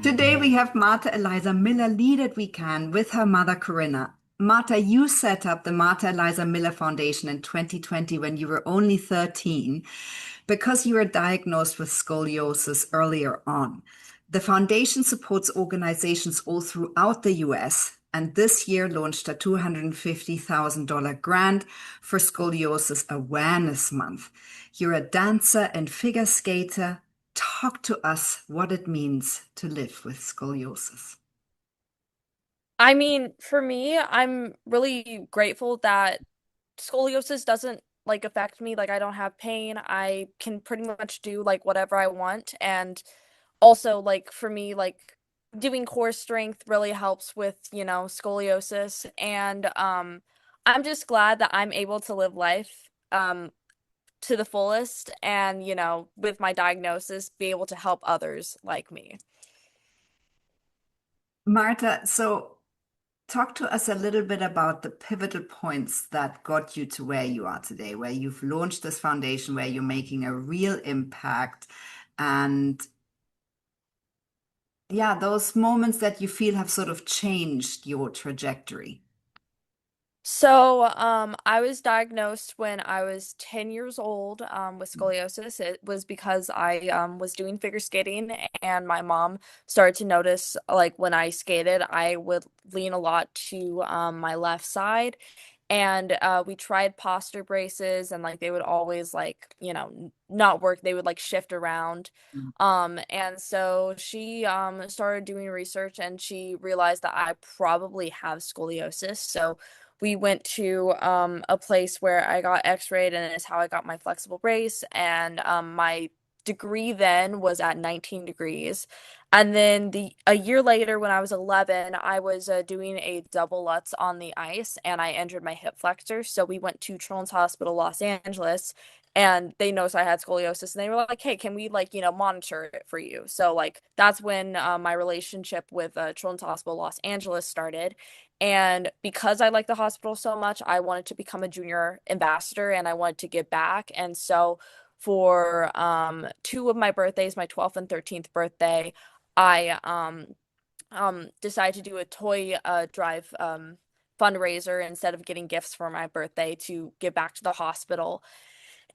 Today we have Marta Eliza Miller lead at WECAN with her mother Corrina. Marta, you set up the Marta Eliza Miller Foundation in 2020 when you were only 13 because you were diagnosed with scoliosis earlier on. The foundation supports organizations all throughout the US and this year launched a $250,000 grant for Scoliosis Awareness Month. You're a dancer and figure skater. Talk to us what it means to live with scoliosis. I mean, for me, I'm really grateful that scoliosis doesn't affect me. Like I don't have pain. I can pretty much do whatever I want. And also for me, doing core strength really helps with, scoliosis. And I'm just glad that I'm able to live life to the fullest and, with my diagnosis, be able to help others like me. Marta, so talk to us a little bit about the pivotal points that got you to where you are today, where you've launched this foundation, where you're making a real impact, and yeah, those moments that you feel have sort of changed your trajectory. So, I was diagnosed when I was 10 years old, with scoliosis. It was because I, was doing figure skating and my mom started to notice, when I skated, I would lean a lot to, my left side. And, we tried posture braces and they would always not work. They would shift around. And so she, started doing research and she realized that I probably have scoliosis. So, we went to a place where I got x-rayed and it's how I got my flexible brace and my degree then was at 19 degrees. And then a year later when I was 11, I was doing a double lutz on the ice and I injured my hip flexor. So we went to Children's Hospital Los Angeles and they noticed I had scoliosis and they were like, "Hey, can we monitor it for you?" So that's when my relationship with Children's Hospital Los Angeles started. And because I like the hospital so much, I wanted to become a junior ambassador and I wanted to give back. And so for two of my birthdays, my 12th and 13th birthday, I decided to do a toy drive fundraiser instead of getting gifts for my birthday to give back to the hospital.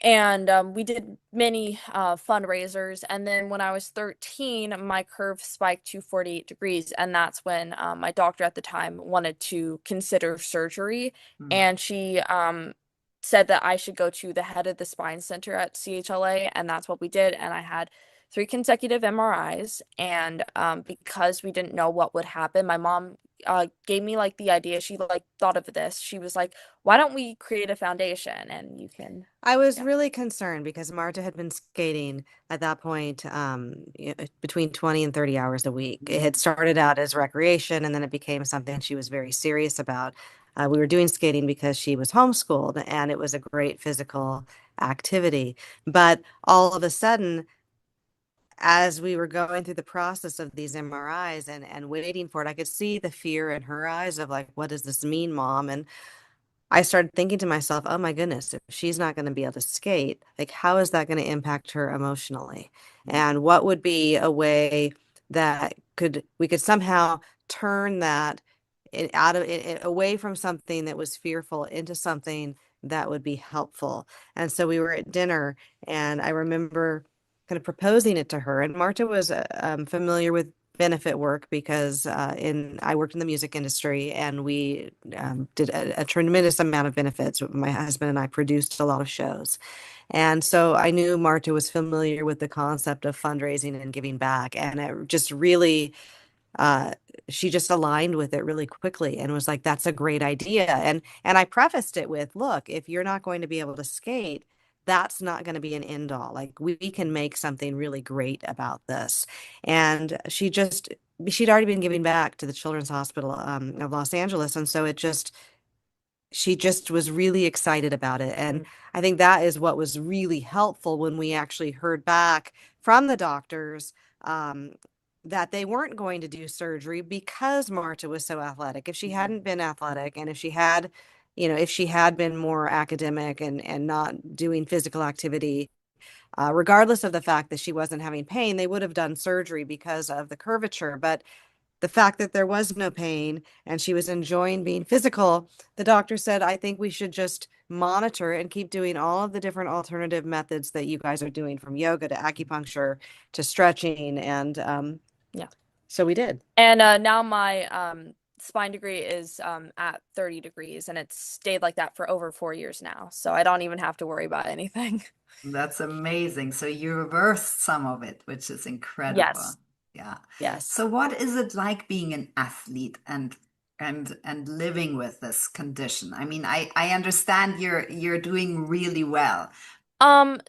And we did many fundraisers. And then when I was 13, my curve spiked to 48 degrees. And that's when my doctor at the time wanted to consider surgery. Mm. And she said that I should go to the head of the spine center at CHLA. And that's what we did. And I had three consecutive MRIs. And because we didn't know what would happen, my mom gave me the idea. She thought of this. She was like, why don't we create a foundation and you can, I was yeah. really concerned because Marta had been skating at that point, between 20 and 30 hours a week. It had started out as recreation and then it became something she was very serious about. We were doing skating because she was homeschooled and it was a great physical activity. But all of a sudden, as we were going through the process of these MRIs and waiting for it, I could see the fear in her eyes of like, what does this mean, Mom? And I started thinking to myself, oh my goodness, if she's not going to be able to skate, like how is that going to impact her emotionally? And what would be a way that we could somehow turn that away from something that was fearful into something that would be helpful. And so we were at dinner and I remember kind of proposing it to her. And Marta was familiar with benefit work because in I worked in the music industry and we did a tremendous amount of benefits. My husband and I produced a lot of shows. And so I knew Marta was familiar with the concept of fundraising and giving back. And it just really, uh, she just aligned with it really quickly and was like, that's a great idea. And I prefaced it with, look, if you're not going to be able to skate, that's not going to be an end all. Like we can make something really great about this. And she'd already been giving back to the Children's Hospital of Los Angeles. And so she just was really excited about it. And I think that is what was really helpful when we actually heard back from the doctors that they weren't going to do surgery because Marta was so athletic. If she hadn't been athletic and if she had, if she had been more academic and not doing physical activity, regardless of the fact that she wasn't having pain, they would have done surgery because of the curvature. But the fact that there was no pain and she was enjoying being physical, the doctor said, I think we should just monitor and keep doing all of the different alternative methods that you guys are doing, from yoga to acupuncture to stretching. And Yeah. so we did. And now my spine degree is at 30 degrees, and it's stayed like that for over 4 years now. So I don't even have to worry about anything. That's amazing. So you reversed some of it, which is incredible. Yes. Yeah. Yes. So what is it like being an athlete and living with this condition? I mean, I understand you're doing really well.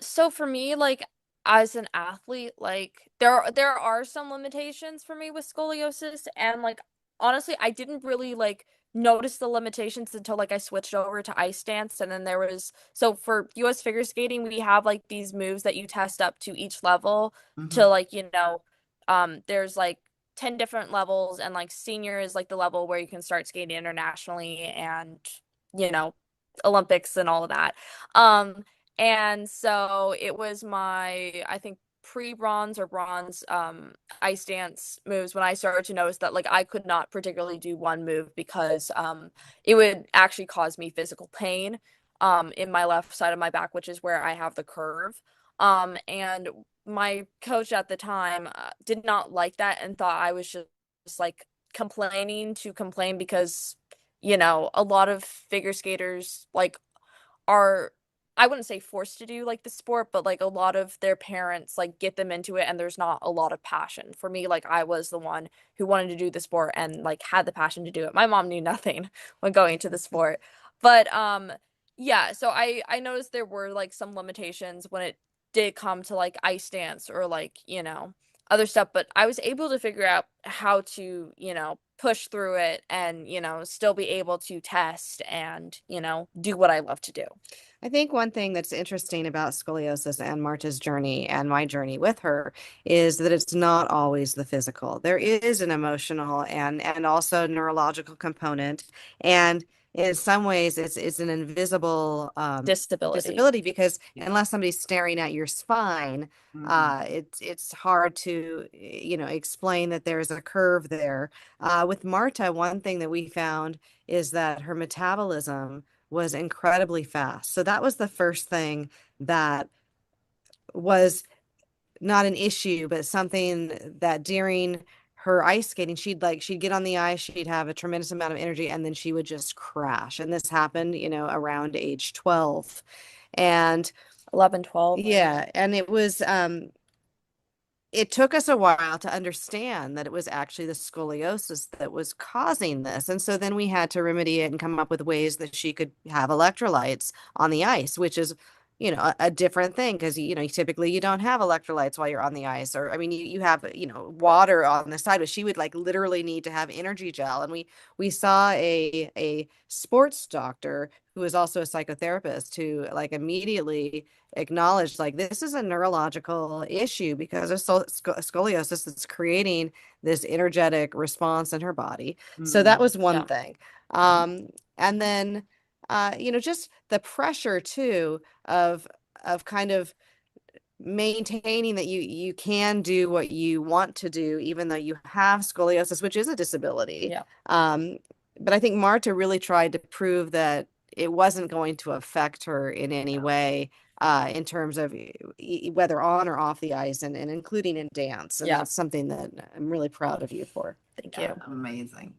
So for me, like as an athlete, like there are some limitations for me with scoliosis, and like honestly, I didn't really like notice the limitations until like I switched over to ice dance. And then there was, so for US figure skating, we have like these moves that you test up to each level to Mhm. like, there's like 10 different levels, and like senior is like the level where you can start skating internationally and, you know, Olympics and all of that. Um and so it was my, I think, pre-bronze or bronze ice dance moves when I started to notice that like I could not particularly do one move because it would actually cause me physical pain in my left side of my back, which is where I have the curve. And my coach at the time did not like that and thought I was just like complaining to complain because, a lot of figure skaters like are, I wouldn't say forced to do like the sport, but like a lot of their parents like get them into it, and there's not a lot of passion. For me, like I was the one who wanted to do the sport and like had the passion to do it. My mom knew nothing when going to the sport. But yeah, so I noticed there were like some limitations when it did come to like ice dance or like, other stuff, but I was able to figure out how to, push through it and, still be able to test and, do what I love to do. I think one thing that's interesting about scoliosis and Marta's journey and my journey with her is that it's not always the physical. There is an emotional and also neurological component. And in some ways it's an invisible Disability. disability, because unless somebody's staring at your spine, Mhm. it's hard to explain that there's a curve there. With Marta, one thing that we found is that her metabolism was incredibly fast. So that was the first thing that was not an issue, but something that during her ice skating, she'd get on the ice, she'd have a tremendous amount of energy, and then she would just crash. And this happened, around age 12. And 11, 12. yeah, and it took us a while to understand that it was actually the scoliosis that was causing this. And so then we had to remedy it and come up with ways that she could have electrolytes on the ice, which is, a different thing, because, typically you don't have electrolytes while you're on the ice. Or, I mean, you have, water on the side, but she would like literally need to have energy gel. And we saw a sports doctor who was also a psychotherapist, who like immediately acknowledged like this is a neurological issue because of scoliosis that's creating this energetic response in her body. So that was one Yeah. thing. And then just the pressure too of kind of maintaining that you can do what you want to do even though you have scoliosis, which is a disability. Yeah. But I think Marta really tried to prove that it wasn't going to affect her in any way, in terms of whether on or off the ice, and including in dance. And Yeah. that's something that I'm really proud of you for. Thank Yeah, you. amazing.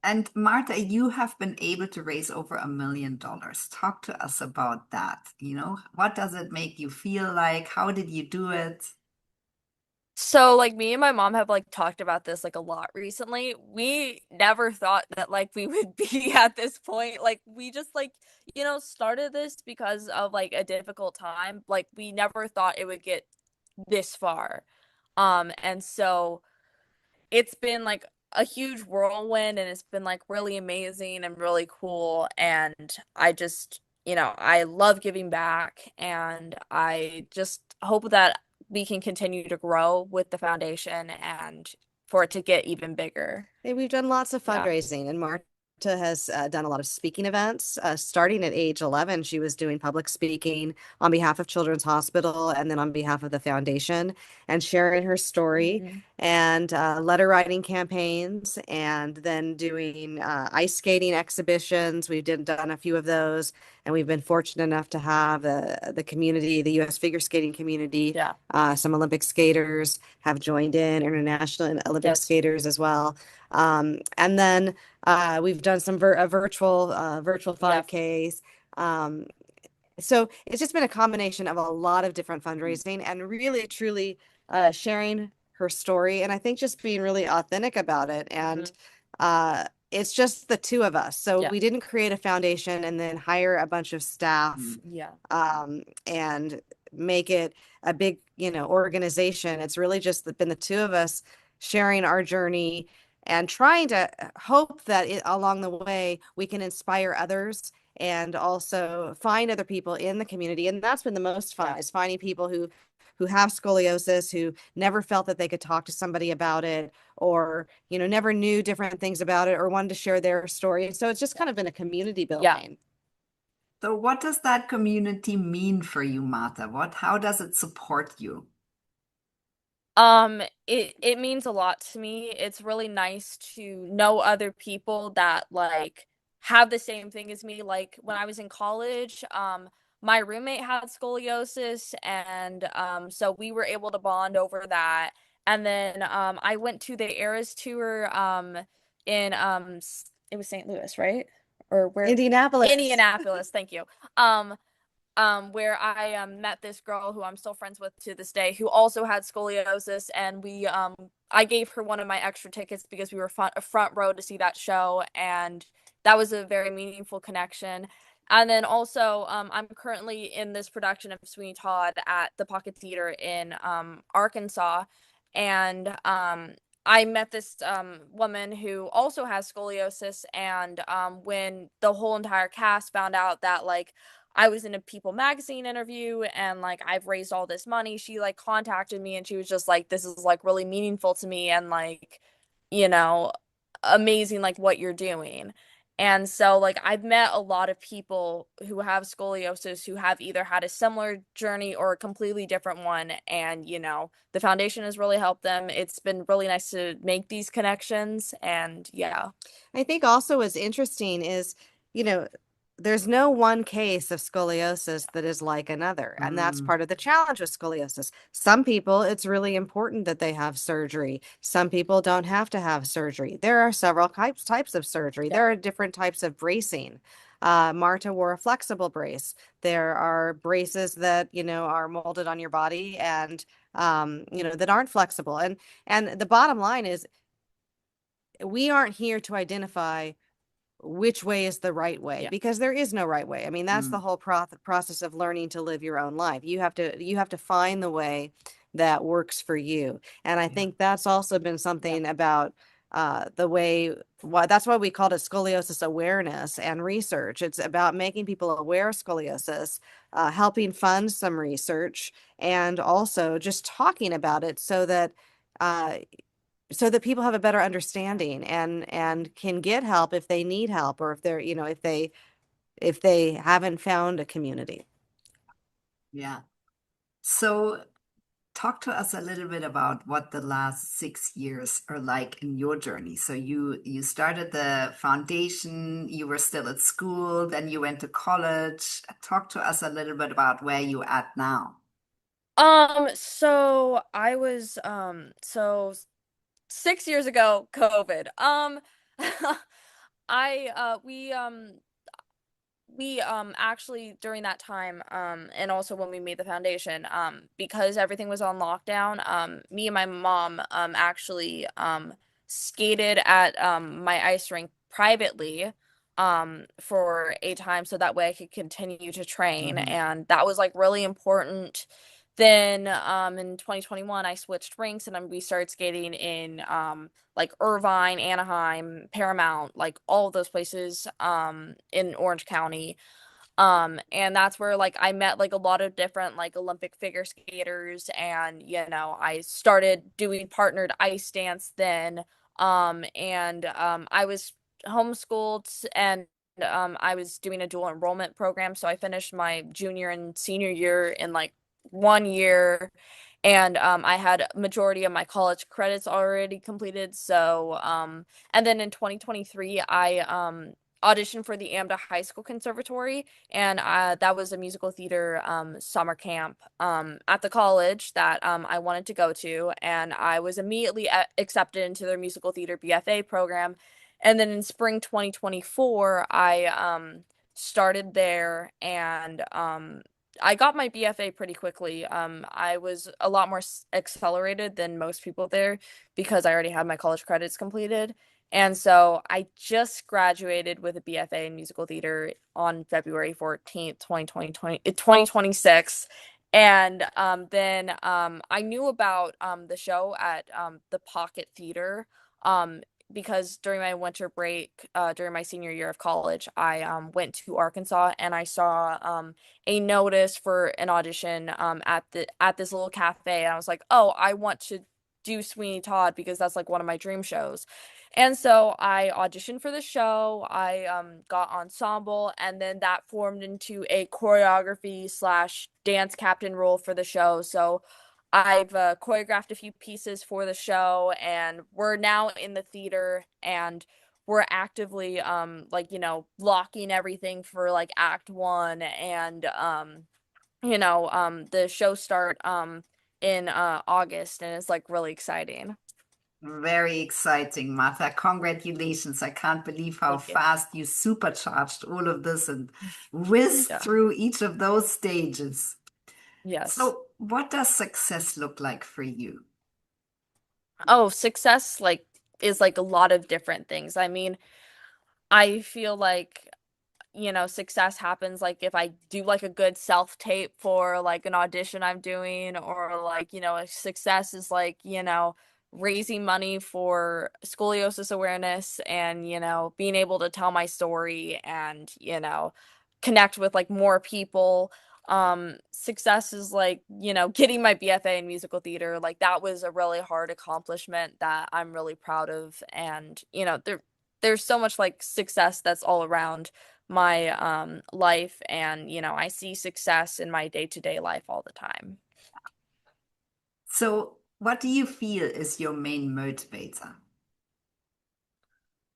And Marta, you have been able to raise over $1 million. Talk to us about that. What does it make you feel like? How did you do it? So like me and my mom have like talked about this like a lot recently. We never thought that like we would be at this point. Like we just like, started this because of like a difficult time. Like we never thought it would get this far. And so it's been like a huge whirlwind, and it's been like really amazing and really cool. And I just, I love giving back, and I just hope that we can continue to grow with the foundation and for it to get even bigger. Hey, we've done lots of Yeah. fundraising, and Marta has done a lot of speaking events. Starting at age 11, she was doing public speaking on behalf of Children's Hospital and then on behalf of the foundation, and sharing her story, and letter writing campaigns, and then doing ice skating exhibitions. We've done a few of those, and we've been fortunate enough to have the community, the U.S. figure skating community. Some Olympic skaters have joined in, international Olympic skaters as well. And then we've done some virtual 5Ks. So it's just been a combination of a lot of different fundraising and really, truly sharing her story. And I think just being really authentic about it. And it's just the two of us. So we didn't create a foundation and then hire a bunch of staff and make it a big, organization. It's really just been the two of us sharing our journey and trying to hope that along the way we can inspire others and also find other people in the community. And that's been the most fun, is finding people who have scoliosis, who never felt that they could talk to somebody about it, or, never knew different things about it or wanted to share their story. So it's just kind of been a community building. So what does that community mean for you, Marta? How does it support you? It means a lot to me. It's really nice to know other people that like have the same thing as me. Like when I was in college, my roommate had scoliosis, and so we were able to bond over that. And then I went to the Eras tour in it was St. Louis, right? Or where? Indianapolis, thank you. Where I met this girl who I'm still friends with to this day, who also had scoliosis, and I gave her one of my extra tickets because we were front row to see that show, and that was a very meaningful connection. And then also, I'm currently in this production of Sweeney Todd at the Pocket Theater in Arkansas, and I met this woman who also has scoliosis, and when the whole entire cast found out that like I was in a People magazine interview and like I've raised all this money, she like contacted me and she was just like, this is like really meaningful to me, and like, you know, amazing like what you're doing. And so like I've met a lot of people who have scoliosis who have either had a similar journey or a completely different one, and the foundation has really helped them. It's been really nice to make these connections, and I think also what's interesting is, you know, there's no one case of scoliosis that is like another. And that's part of the challenge with scoliosis. Some people, it's really important that they have surgery. Some people don't have to have surgery. There are several types of surgery. There are different types of bracing. Marta wore a flexible brace. There are braces that, are molded on your body and, that aren't flexible. And the bottom line is we aren't here to identify which way is the right way, because there is no right way. I mean, that's the whole process of learning to live your own life. You have to find the way that works for you. And I think that's also been something about the way, that's why we called it scoliosis awareness and research. It's about making people aware of scoliosis, helping fund some research, and also just talking about it so that people have a better understanding and can get help if they need help, or if they're, if they haven't found a community. Yeah. So talk to us a little bit about what the last 6 years are like in your journey. So you started the foundation, you were still at school, then you went to college. Talk to us a little bit about where you're at now. So I was so 6 years ago, COVID. I we actually during that time and also when we made the foundation, because everything was on lockdown, me and my mom actually skated at my ice rink privately for a time, so that way I could continue to train, and that was like really important. Then in 2021 I switched rinks, and then we started skating in like Irvine, Anaheim, Paramount, like all of those places in Orange County. And that's where like I met like a lot of different like Olympic figure skaters, and I started doing partnered ice dance then. And I was homeschooled, and I was doing a dual enrollment program. So I finished my junior and senior year in like 1 year, and I had majority of my college credits already completed. So and then in 2023, I auditioned for the AMDA High School Conservatory, and that was a musical theater summer camp at the college that I wanted to go to, and I was immediately accepted into their musical theater BFA program. And then in spring 2024, I started there, and I got my BFA pretty quickly. I was a lot more accelerated than most people there because I already had my college credits completed. And so I just graduated with a BFA in musical theater on February 14th, 2026. And then I knew about the show at the Pocket Theater because during my winter break, during my senior year of college, I went to Arkansas, and I saw a notice for an audition at this little cafe. And I was like, oh, I want to do Sweeney Todd because that's like one of my dream shows. And so I auditioned for the show. I got ensemble, and then that formed into a choreography slash dance captain role for the show. So I've choreographed a few pieces for the show, and we're now in the theater, and we're actively like, blocking everything for like act one, and the show start in August, and it's like really exciting. Very exciting, Martha. Congratulations. I can't believe how Thank you. fast you supercharged all of this and whizzed Yeah. through each of those stages. Yes. So, what does success look like for you? Oh, success like is like a lot of different things. I mean, I feel like success happens like if I do like a good self tape for like an audition I'm doing, or like, a success is like, raising money for scoliosis awareness, and, being able to tell my story, and, connect with like more people. Success is like, getting my BFA in musical theater. Like that was a really hard accomplishment that I'm really proud of. And, there's so much like success that's all around my life, and I see success in my day-to-day life all the time. So, what do you feel is your main motivator?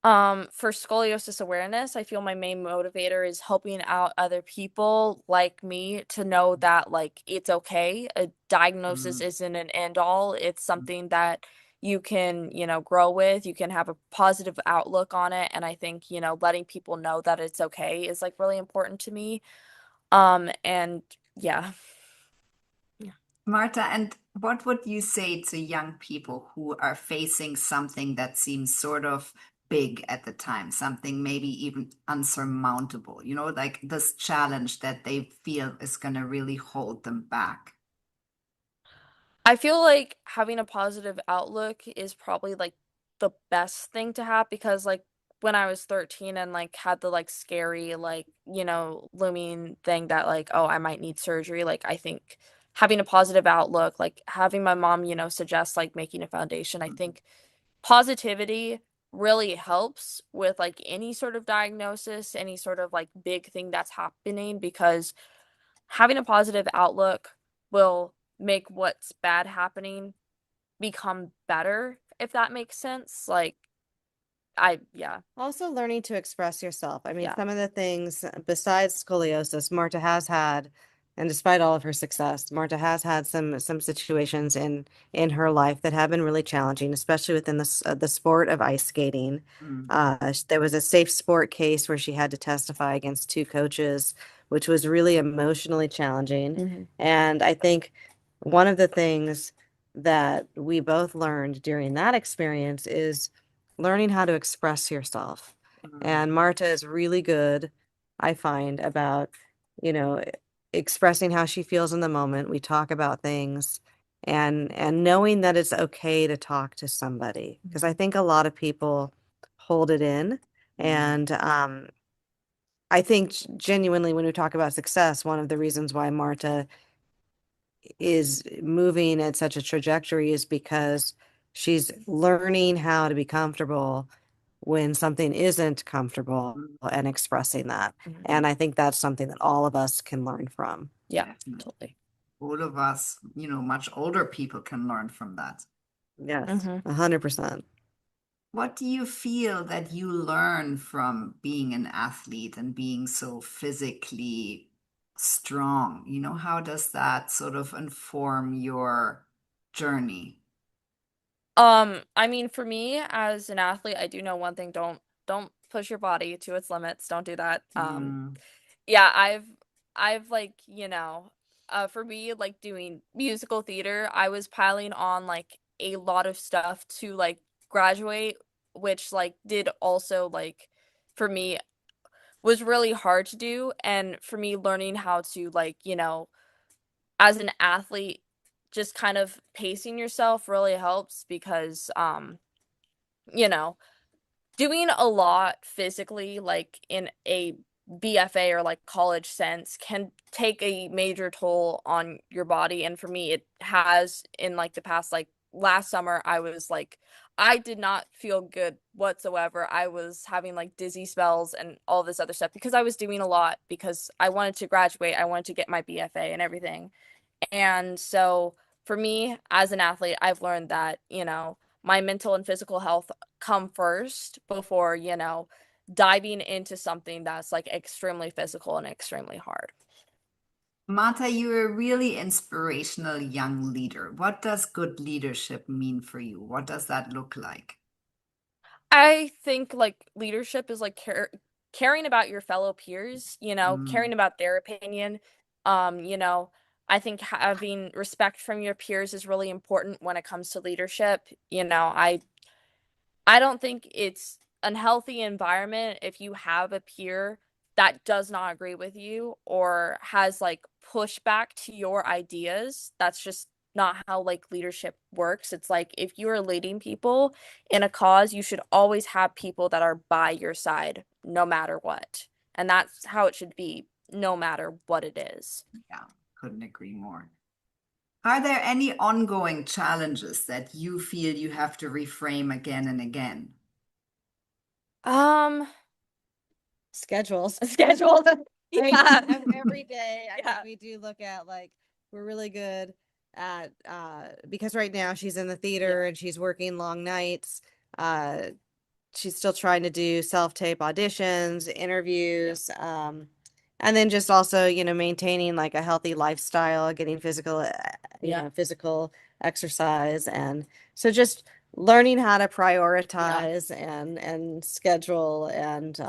For scoliosis awareness, I feel my main motivator is helping out other people like me to know that like it's okay. A diagnosis Mm, isn't an end all. It's something that you can, grow with. You can have a positive outlook on it. And I think, letting people know that it's okay is like really important to me. And yeah. Marta, and what would you say to young people who are facing something that seems sort of big at the time, something maybe even unsurmountable, like this challenge that they feel is going to really hold them back? I feel like having a positive outlook is probably like the best thing to have, because like when I was 13 and like had the like scary like, looming thing that like, oh, I might need surgery, like I think having a positive outlook, like having my mom, suggest like making a foundation, I Mhm. think positivity really helps with like any sort of diagnosis, any sort of like big thing that's happening, because having a positive outlook will make what's bad happening become better, if that makes sense. Like yeah, Also learning to express yourself. I mean, yeah. some of the things besides scoliosis, Marta has had, and despite all of her success, Marta has had some situations in her life that have been really challenging, especially within the sport of ice skating. Mm, There was a safe sport case where she had to testify against two coaches, which was really emotionally challenging. Hmm. And I think one of the things that we both learned during that experience is learning how to express yourself. mm, And Marta is really good, I find, about, you know, expressing how she feels in the moment. We talk about things and knowing that it's okay to talk to somebody. Because I think a lot of people hold it in. mm, And I think genuinely when we talk about success, one of the reasons why Marta is moving at such a trajectory is because she's learning how to be comfortable when something isn't comfortable and expressing that. And I think that's something that all of us can learn from. Yeah, Definitely. totally. All of us, much older people can learn from that. Yes, 100%. What do you feel that you learn from being an athlete and being so physically strong? How does that sort of inform your journey? I mean, for me as an athlete, I do know one thing, don't push your body to its limits. Don't do that. Yeah, I've like, for me, like doing musical theater, I was piling on like a lot of stuff to like graduate, which like did also like for me was really hard to do. And for me, learning how to like, as an athlete, just kind of pacing yourself really helps because you know, doing a lot physically, like in a BFA or like college sense, can take a major toll on your body. And for me, it has in like the past, like last summer, I was like, I did not feel good whatsoever. I was having like dizzy spells and all this other stuff because I was doing a lot because I wanted to graduate. I wanted to get my BFA and everything. And so for me as an athlete, I've learned that, my mental and physical health come first before, diving into something that's like extremely physical and extremely hard. Marta, you're a really inspirational young leader. What does good leadership mean for you? What does that look like? I think like leadership is like caring about your fellow peers, caring about their opinion. Um, you know, I think having respect from your peers is really important when it comes to leadership. I don't think it's an healthy environment if you have a peer that does not agree with you or has like pushback to your ideas. That's just not how like leadership works. It's like if you are leading people in a cause, you should always have people that are by your side no matter what. And that's how it should be, no matter what it is. Yeah, couldn't agree more. Are there any ongoing challenges that you feel you have to reframe again and again? Um, Schedules. Schedules. Yeah. Every day, I Yeah. think we do look at like we're really good at because right now she's in the theater and she's working long nights. She's still trying to do self-tape auditions, interviews, and then just also, maintaining like a healthy lifestyle, getting physical, physical exercise, and so just learning how to prioritize and schedule and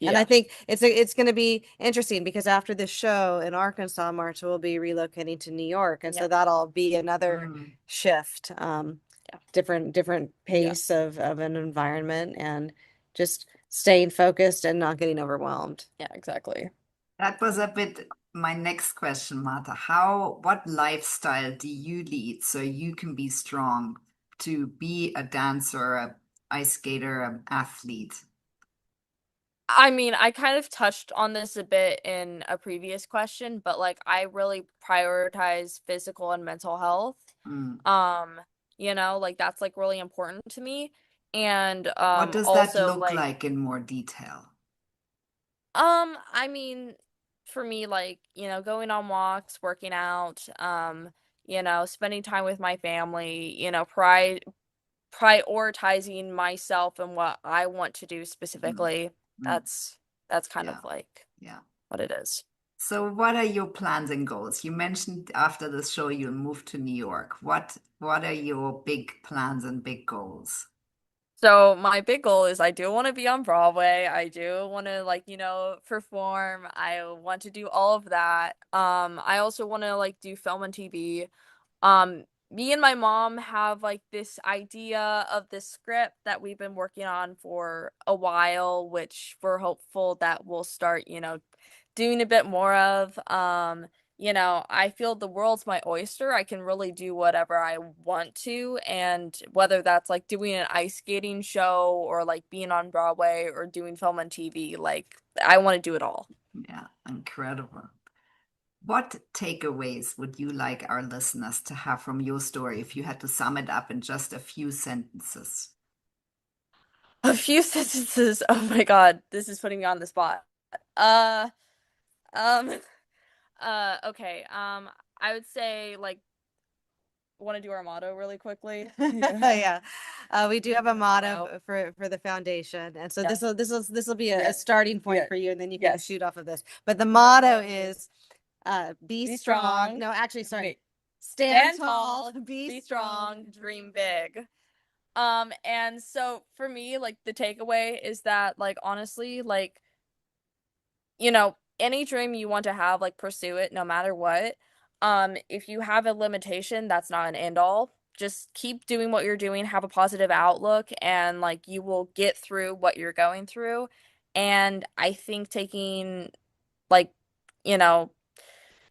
I think it's going to be interesting because after this show in Arkansas, Marta will be relocating to New York, and so that'll be another shift, different pace of an environment, and just staying focused and not getting overwhelmed. Yeah, exactly. That was a bit my next question, Marta. What lifestyle do you lead so you can be strong to be a dancer, a ice skater, an athlete? I mean, I kind of touched on this a bit in a previous question, but like I really prioritize physical and mental health. Um, like that's like really important to me. And What does that also look like like in more detail? I mean, for me like, going on walks, working out, spending time with my family, prioritizing myself and what I want to do specifically. That's kind of like Yeah. what it is. So what are your plans and goals? You mentioned after this show you'll move to New York. What are your big plans and big goals? So my big goal is I do want to be on Broadway. I do want to like, perform. I want to do all of that. I also want to like do film and TV. Me and my mom have like this idea of this script that we've been working on for a while, which we're hopeful that we'll start, doing a bit more of. I feel the world's my oyster. I can really do whatever I want to, and whether that's like doing an ice skating show or like being on Broadway or doing film and TV, like I want to do it all. Yeah, incredible. What takeaways would you like our listeners to have from your story if you had to sum it up in just a few sentences? A few sentences. Oh my God, this is putting me on the spot. Uh, um, okay. I would say like want to do our motto really quickly. Yeah. We do have a motto Motto. for the foundation. And so Yeah. this will be a Yeah. starting point Yeah. for you, and then you can Yes. shoot off of this. But the motto is be Be strong. strong. No, actually, sorry. Wait. Stand Stand tall, tall, be be strong, strong, dream big. And so for me, like the takeaway is that like honestly, like any dream you want to have, like pursue it no matter what. If you have a limitation, that's not an end all. Just keep doing what you're doing, have a positive outlook, and like you will get through what you're going through. And I think taking like, you know,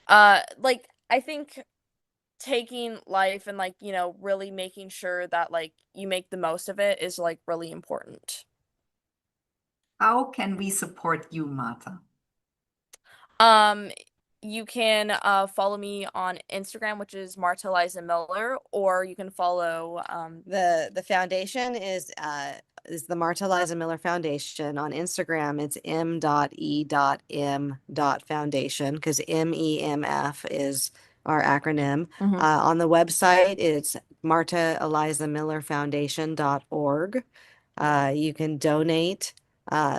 like I think taking life and like, really making sure that like you make the most of it is like really important. How can we support you, Marta? Um, you can follow me on Instagram, which is Marta Eliza Miller, or you can follow The foundation is the Marta Eliza Miller Foundation. On Instagram, it's m.e.m.foundation, because MEMF is our acronym. Mhm. On the website, it's martaelizamillerfoundation.org. You can donate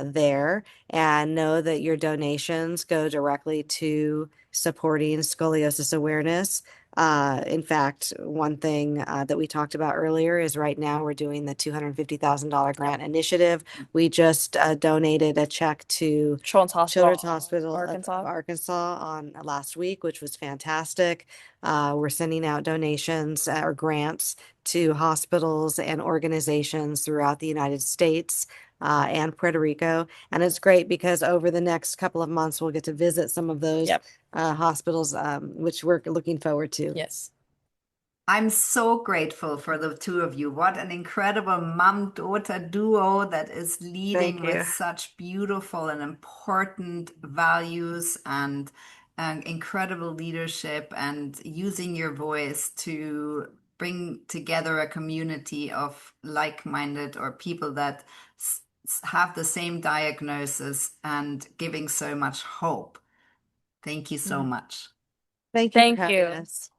there, and know that your donations go directly to supporting scoliosis awareness. In fact, one thing that we talked about earlier is right now we're doing the $250,000 grant initiative. We just donated a check to Children's Children's Hospital of Arkansas. Arkansas on last week, which was fantastic. We're sending out donations or grants to hospitals and organizations throughout the United States and Puerto Rico. And it's great because over the next couple of months, we'll get to visit some of those Yep. hospitals, which we're looking forward to. Yes. I'm so grateful for the two of you. What an incredible mom-daughter duo that is leading Thank you. with such beautiful and important values and incredible leadership, and using your voice to bring together a community of like-minded or people that have the same diagnosis and giving so much hope. Thank you so much. Thank you for Thank having you. us.